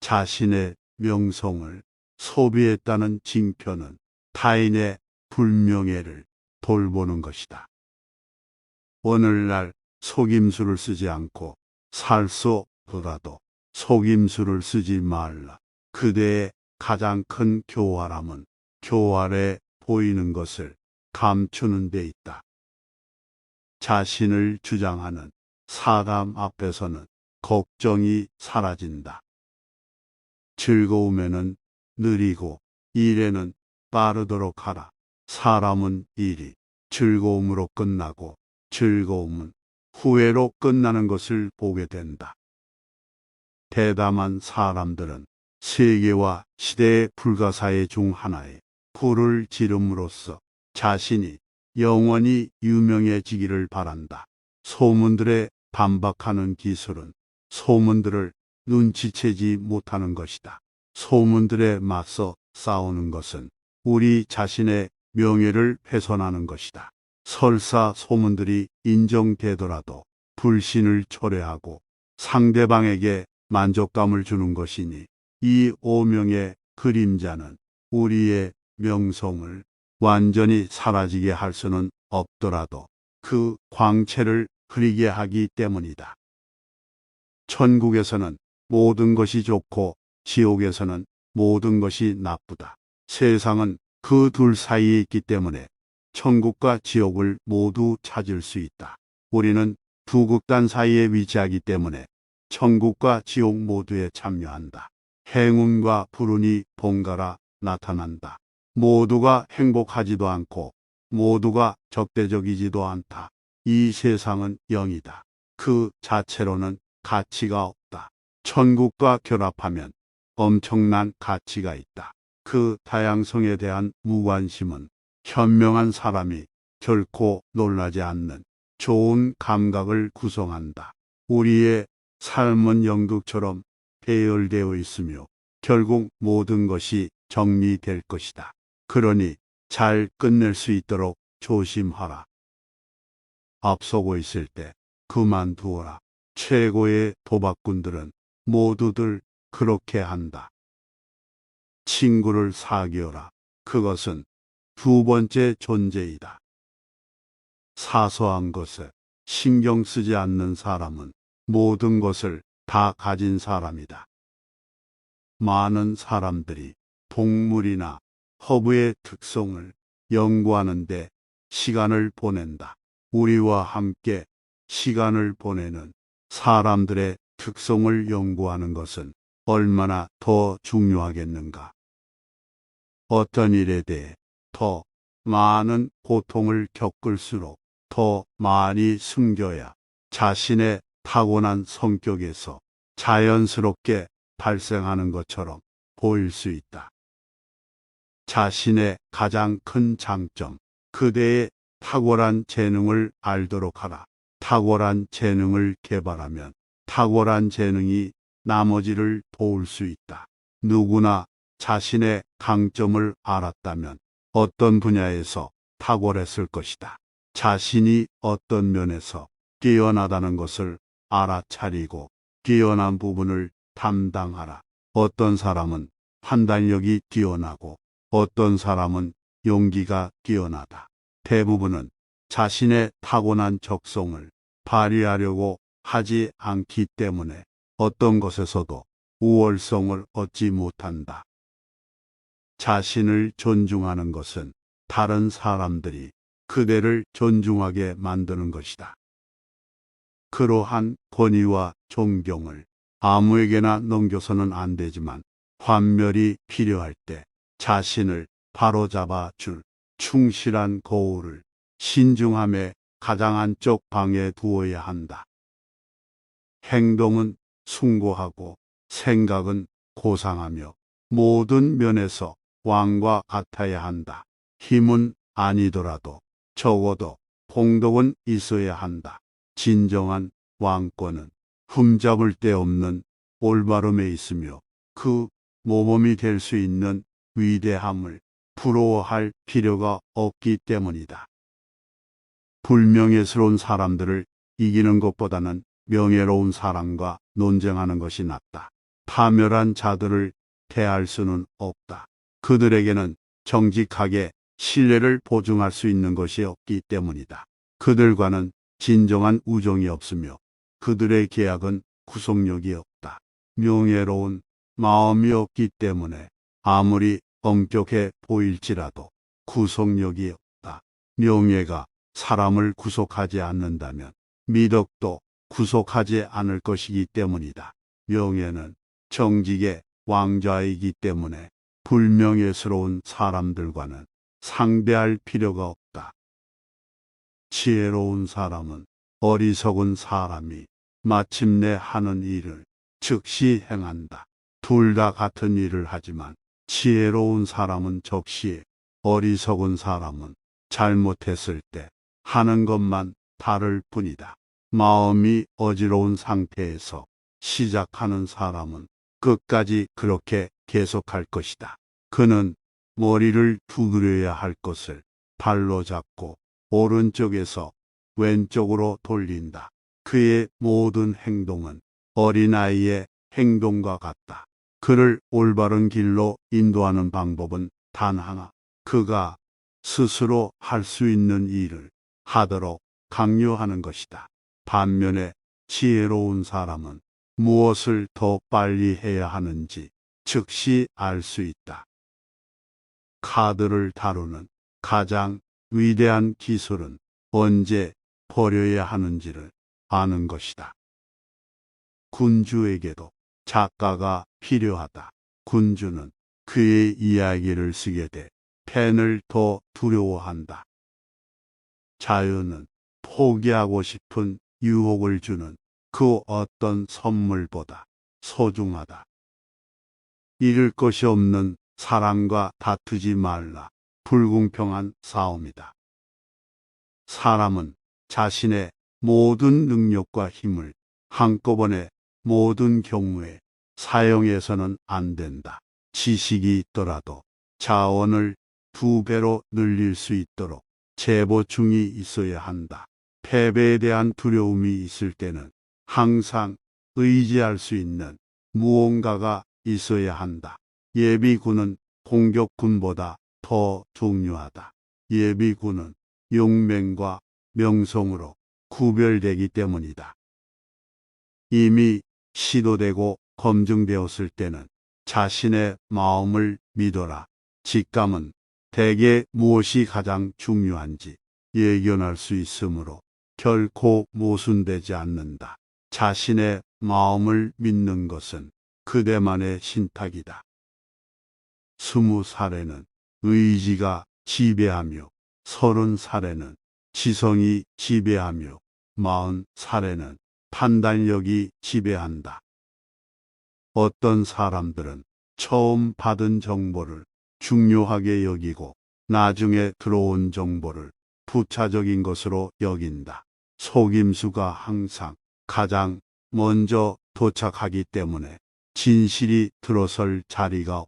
자신의 명성을 소비했다는 징표는 타인의 불명예를 돌보는 것이다. 오늘날 속임수를 쓰지 않고 살 수 없더라도 속임수를 쓰지 말라. 그대의 가장 큰 교활함은 교활해 보이는 것을 감추는 데 있다. 자신을 주장하는 사람 앞에서는 걱정이 사라진다. 즐거움에는 느리고 일에는 빠르도록 하라. 사람은 일이 즐거움으로 끝나고 즐거움은 후회로 끝나는 것을 보게 된다. 대담한 사람들은 세계와 시대의 불가사의 중 하나에 불을 지름으로써 자신이 영원히 유명해지기를 바란다. 소문들에 반박하는 기술은 소문들을 눈치채지 못하는 것이다. 소문들에 맞서 싸우는 것은 우리 자신의 명예를 훼손하는 것이다. 설사 소문들이 인정되더라도 불신을 초래하고 상대방에게 만족감을 주는 것이니 이 오명의 그림자는 우리의 명성을 완전히 사라지게 할 수는 없더라도 그 광채를 흐리게 하기 때문이다. 천국에서는 모든 것이 좋고 지옥에서는 모든 것이 나쁘다. 세상은 그 둘 사이에 있기 때문에 천국과 지옥을 모두 찾을 수 있다. 우리는 두 극단 사이에 위치하기 때문에 천국과 지옥 모두에 참여한다. 행운과 불운이 번갈아 나타난다. 모두가 행복하지도 않고 모두가 적대적이지도 않다. 이 세상은 영이다. 그 자체로는 가치가 없다. 천국과 결합하면 엄청난 가치가 있다. 그 다양성에 대한 무관심은 현명한 사람이 결코 놀라지 않는 좋은 감각을 구성한다. 우리의 삶은 연극처럼 배열되어 있으며 결국 모든 것이 정리될 것이다. 그러니 잘 끝낼 수 있도록 조심하라. 앞서고 있을 때 그만두어라. 최고의 도박꾼들은 모두들 그렇게 한다. 친구를 사귀어라. 그것은 두 번째 존재이다. 사소한 것에 신경 쓰지 않는 사람은 모든 것을 다 가진 사람이다. 많은 사람들이 동물이나 허브의 특성을 연구하는데 시간을 보낸다. 우리와 함께 시간을 보내는 사람들의 특성을 연구하는 것은 얼마나 더 중요하겠는가. 어떤 일에 대해 더 많은 고통을 겪을수록 더 많이 숨겨야 자신의 타고난 성격에서 자연스럽게 발생하는 것처럼 보일 수 있다. 자신의 가장 큰 장점, 그대의 탁월한 재능을 알도록 하라. 탁월한 재능을 개발하면 탁월한 재능이 나머지를 도울 수 있다. 누구나 자신의 강점을 알았다면 어떤 분야에서 탁월했을 것이다. 자신이 어떤 면에서 뛰어나다는 것을 알아차리고 뛰어난 부분을 담당하라. 어떤 사람은 판단력이 뛰어나고 어떤 사람은 용기가 뛰어나다. 대부분은 자신의 타고난 적성을 발휘하려고 하지 않기 때문에 어떤 것에서도 우월성을 얻지 못한다. 자신을 존중하는 것은 다른 사람들이 그대를 존중하게 만드는 것이다. 그러한 권위와 존경을 아무에게나 넘겨서는 안 되지만 환멸이 필요할 때 자신을 바로잡아 줄 충실한 거울을 신중함의 가장 안쪽 방에 두어야 한다. 행동은 숭고하고 생각은 고상하며 모든 면에서 왕과 같아야 한다. 힘은 아니더라도 적어도 공덕은 있어야 한다. 진정한 왕권은 흠잡을 데 없는 올바름에 있으며 그 모범이 될 수 있는 위대함을 부러워할 필요가 없기 때문이다. 불명예스러운 사람들을 이기는 것보다는 명예로운 사람과 논쟁하는 것이 낫다. 파멸한 자들을 대할 수는 없다. 그들에게는 정직하게 신뢰를 보증할 수 있는 것이 없기 때문이다. 그들과는 진정한 우정이 없으며 그들의 계약은 구속력이 없다. 명예로운 마음이 없기 때문에 아무리 엄격해 보일지라도 구속력이 없다. 명예가 사람을 구속하지 않는다면 미덕도 구속하지 않을 것이기 때문이다. 명예는 정직의 왕좌이기 때문에 불명예스러운 사람들과는 상대할 필요가 없다. 지혜로운 사람은 어리석은 사람이 마침내 하는 일을 즉시 행한다. 둘 다 같은 일을 하지만 지혜로운 사람은 적시에 어리석은 사람은 잘못했을 때 하는 것만 다를 뿐이다. 마음이 어지러운 상태에서 시작하는 사람은 끝까지 그렇게 계속할 것이다. 그는 머리를 두드려야 할 것을 발로 잡고 오른쪽에서 왼쪽으로 돌린다. 그의 모든 행동은 어린아이의 행동과 같다. 그를 올바른 길로 인도하는 방법은 단 하나. 그가 스스로 할 수 있는 일을 하도록 강요하는 것이다. 반면에 지혜로운 사람은 무엇을 더 빨리 해야 하는지 즉시 알 수 있다. 카드를 다루는 가장 위대한 기술은 언제 버려야 하는지를 아는 것이다. 군주에게도 작가가 필요하다. 군주는 그의 이야기를 쓰게 돼 펜을 더 두려워한다. 자유는 포기하고 싶은 유혹을 주는 그 어떤 선물보다 소중하다. 잃을 것이 없는 사람과 다투지 말라. 불공평한 싸움이다. 사람은 자신의 모든 능력과 힘을 한꺼번에 모든 경우에 사용해서는 안 된다. 지식이 있더라도 자원을 2배로 늘릴 수 있도록 재보충이 있어야 한다. 패배에 대한 두려움이 있을 때는 항상 의지할 수 있는 무언가가 있어야 한다. 예비군은 공격군보다 더 중요하다. 예비군은 용맹과 명성으로 구별되기 때문이다. 이미 시도되고 검증되었을 때는 자신의 마음을 믿어라. 직감은 대개 무엇이 가장 중요한지 예견할 수 있으므로 결코 모순되지 않는다. 자신의 마음을 믿는 것은 그대만의 신탁이다. 20살에는 의지가 지배하며 30살에는 지성이 지배하며 40살에는 판단력이 지배한다. 어떤 사람들은 처음 받은 정보를 중요하게 여기고 나중에 들어온 정보를 부차적인 것으로 여긴다. 속임수가 항상 가장 먼저 도착하기 때문에 진실이 들어설 자리가